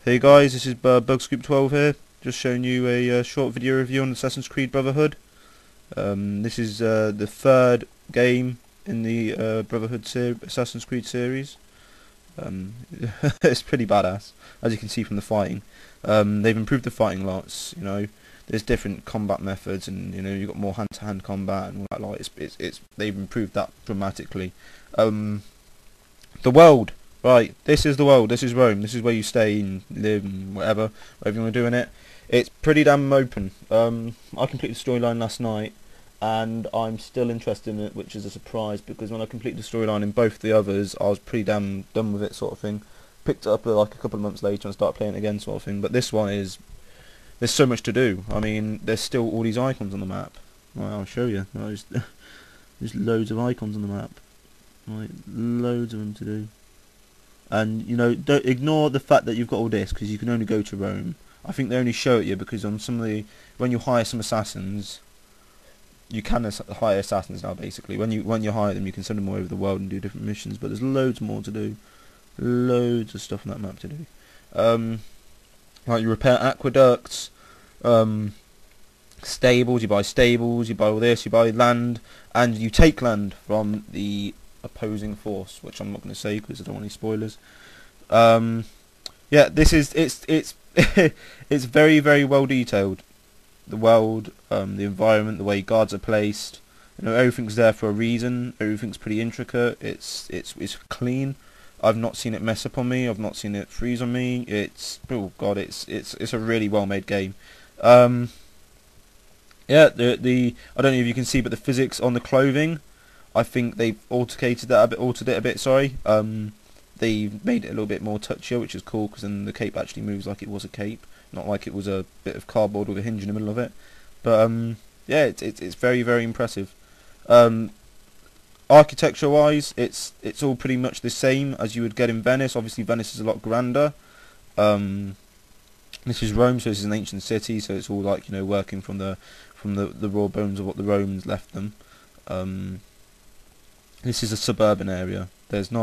Hey guys, this is Bugscoop12 here, just showing you a short video review on Assassin's Creed Brotherhood. This is the third game in the Brotherhood Assassin's Creed series. It's pretty badass, as you can see from the fighting. They've improved the fighting lots, there's different combat methods, and you've got more hand-to-hand combat and all that. Like, they've improved that dramatically. The world. Right, this is the world, this is Rome, this is where you stay and live and whatever you want to do in it. It's pretty damn open. I completed the storyline last night, and I'm still interested in it, which is a surprise, because when I completed the storyline in both the others, I was pretty damn done with it, sort of thing. Picked it up like a couple of months later and started playing it again, sort of thing. But this one there's so much to do. I mean, there's still all these icons on the map. Well, I'll show you. There's loads of icons on the map. Right, loads of them to do. And don't ignore the fact that you've got all this, because you can only go to Rome. I think they only show it you because on some of when you hire some assassins, you can hire assassins now. Basically, when you hire them, you can send them all over the world and do different missions. But there's loads more to do, loads of stuff on that map to do. Like you repair aqueducts, stables. You buy stables. You buy all this. You buy land, and you take land from the opposing force, which I'm not going to say because I don't want any spoilers. Yeah, it's it's very, very well detailed. The world, the environment, the way guards are placed, everything's there for a reason. Everything's pretty intricate. It's clean. I've not seen it mess up on me. I've not seen it freeze on me. Oh god, it's a really well made game. Yeah, I don't know if you can see, but the physics on the clothing, I think they've altered it a bit. Sorry, they made it a little bit more touchier, which is cool, because then the cape actually moves like it was a cape, not like it was a bit of cardboard with a hinge in the middle of it. But yeah, it's very, very impressive. Architecture-wise, it's all pretty much the same as you would get in Venice. Obviously, Venice is a lot grander. This is Rome, so this is an ancient city, so it's all like working from the raw bones of what the Romans left them. This is a suburban area. There's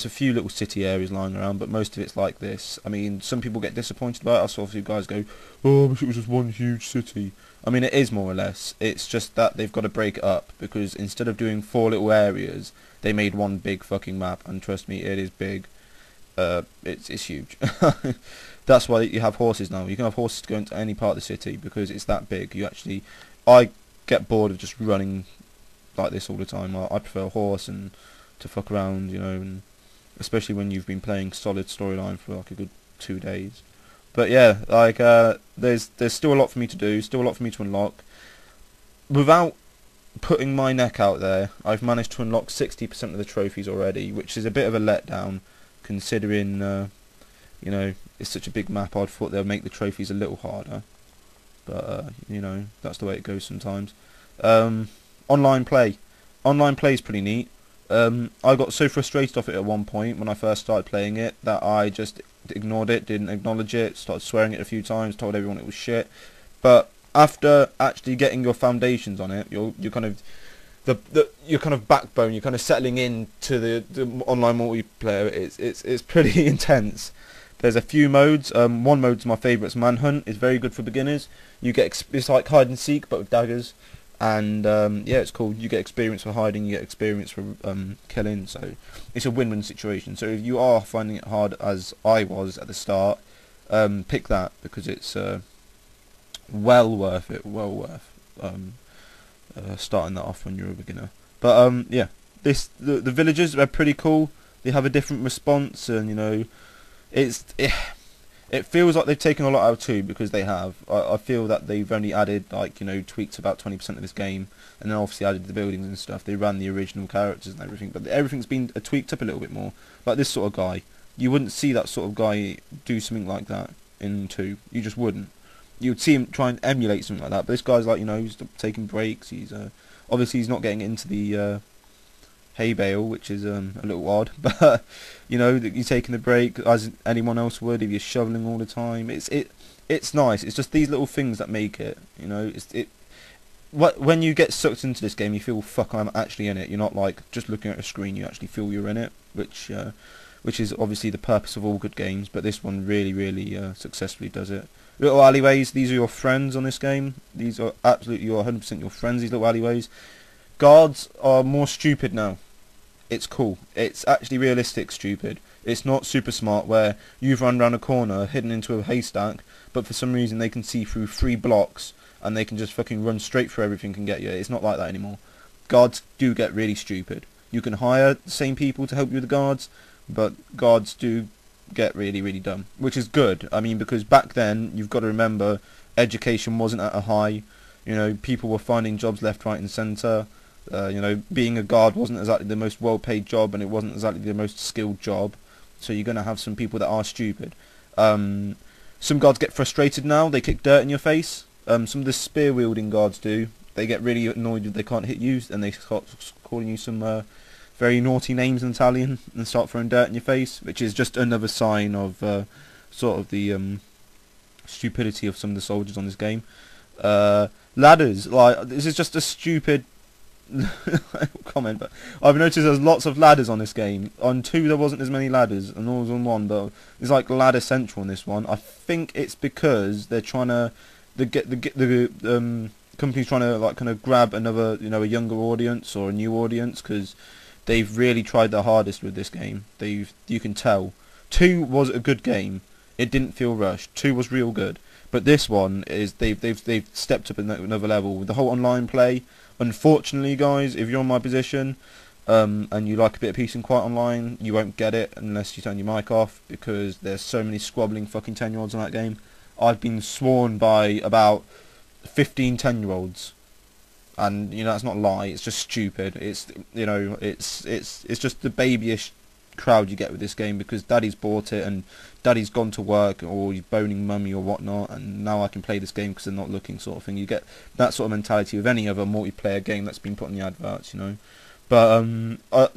a few little city areas lying around, but most of it's like this. I mean, some people get disappointed about it. I saw a few guys go, "Oh, I wish it was just one huge city." I mean, it is more or less. It's just that they've got to break it up, because instead of doing 4 little areas, they made one big fucking map. And trust me, it is big. It's huge. That's why you have horses now. You can have horses to go into any part of the city because it's that big. I get bored of just running like this all the time. I prefer a horse and to fuck around, and especially when you've been playing solid storyline for like a good 2 days. But yeah, like there's still a lot for me to do, still a lot for me to unlock. Without putting my neck out there, I've managed to unlock 60% of the trophies already, which is a bit of a letdown, considering it's such a big map. I'd thought they'll make the trophies a little harder, but that's the way it goes sometimes. Online play is pretty neat. I got so frustrated off it at one point when I first started playing it that I just ignored it, didn't acknowledge it, started swearing it a few times, told everyone it was shit. But after actually getting your foundations on it, you're kind of your kind of backbone, you're kind of settling into the online multiplayer. It's pretty intense. There's a few modes. One mode's my favourite. It's Manhunt. It's very good for beginners. It's like hide and seek but with daggers. And yeah, it's cool. You get experience for hiding, you get experience for killing, so it's a win-win situation. So if you are finding it hard, as I was at the start, pick that, because it's well worth it. Well worth starting that off when you're a beginner. But yeah, the villagers are pretty cool. They have a different response, and it feels like they've taken a lot out too, because they have. I feel that they've only added tweaked about 20% of this game, and then obviously added the buildings and stuff. They ran the original characters and everything, but everything's been tweaked up a little bit more. Like this sort of guy, you wouldn't see that sort of guy do something like that in 2. You just wouldn't. You would see him try and emulate something like that, but this guy's like he's taking breaks. He's obviously he's not getting into the hay bale, which is a little odd, but you're taking the break as anyone else would if you're shoveling all the time. It's nice. It's just these little things that make it. When you get sucked into this game, you feel, fuck, I'm actually in it. You're not like just looking at a screen. You actually feel you're in it, which which is obviously the purpose of all good games, but this one really successfully does it. Little alleyways, these are your friends on this game. These are absolutely 100% your friends, these little alleyways. Guards are more stupid now. It's cool. It's actually realistic stupid. It's not super smart where you've run around a corner hidden into a haystack, but for some reason they can see through 3 blocks and they can just fucking run straight through everything and get you. It's not like that anymore. Guards do get really stupid. You can hire the same people to help you with the guards, but guards do get really dumb, which is good. I mean, because back then, you've got to remember, education wasn't at a high. You know, people were finding jobs left, right and centre. You know, being a guard wasn't exactly the most well-paid job, and it wasn't exactly the most skilled job. So you're going to have some people that are stupid. Some guards get frustrated now. They kick dirt in your face. Some of the spear-wielding guards do. They get really annoyed if they can't hit you, and they start calling you some very naughty names in Italian and start throwing dirt in your face, which is just another sign of sort of the stupidity of some of the soldiers on this game. Ladders, like, this is just a stupid comment, but I've noticed there's lots of ladders on this game. On 2 there wasn't as many ladders, and there was on 1, but it's like ladder central on this one. I think it's because they're trying to the company's trying to like kind of grab another, you know, a younger audience or a new audience, because they've really tried their hardest with this game. You can tell. 2 was a good game. It didn't feel rushed. 2 was real good. But this one is they've stepped up another level with the whole online play. Unfortunately, guys, if you're in my position and you like a bit of peace and quiet online, you won't get it unless you turn your mic off, because there's so many squabbling fucking 10-year-olds in that game. I've been sworn by about 15 10-year-olds, and you know that's not a lie. It's just stupid. It's, you know, it's just the babyish crowd you get with this game, because daddy's bought it and daddy's gone to work, or he's boning mummy or whatnot, and now I can play this game because they're not looking, sort of thing. You get that sort of mentality with any other multiplayer game that's been put in the adverts, you know. But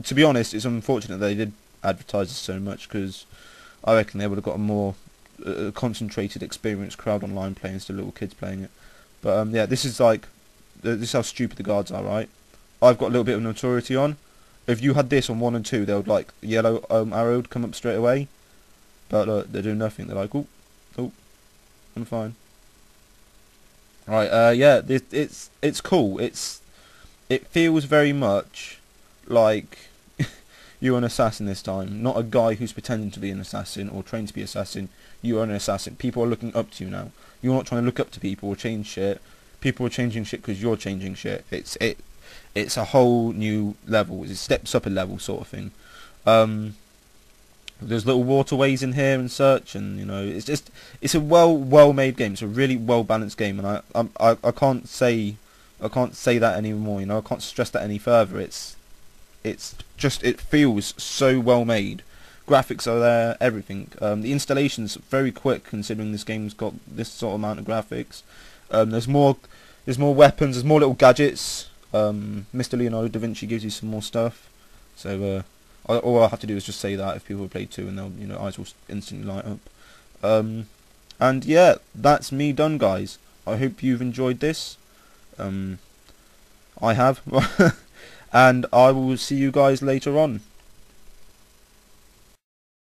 to be honest, it's unfortunate they did advertise this so much, because I reckon they would have got a more concentrated, experienced crowd online playing instead of little kids playing it. But yeah, this is like, this is how stupid the guards are, right? I've got a little bit of notoriety on. If you had this on 1 and 2, they would like yellow arrow would come up straight away. But they're doing nothing. They're like, oh, I'm fine. Right, yeah, it's cool. It feels very much like you're an assassin this time, not a guy who's pretending to be an assassin or trained to be an assassin. You are an assassin. People are looking up to you now. You're not trying to look up to people or change shit. People are changing shit because you're changing shit. It's a whole new level. It steps up a level, sort of thing. There's little waterways in here and such, and you know, it's a well made game. It's a really well balanced game, and I can't say that anymore. You know, I can't stress that any further. It's just, it feels so well made. Graphics are there, everything. The installation's very quick considering this game's got this sort of amount of graphics. There's more weapons. There's more little gadgets. Mr. Leonardo da Vinci gives you some more stuff. So all I have to do is just say that if people have played 2, and they'll, you know, eyes will instantly light up. And yeah, that's me done, guys. I hope you've enjoyed this. I have. And I will see you guys later on.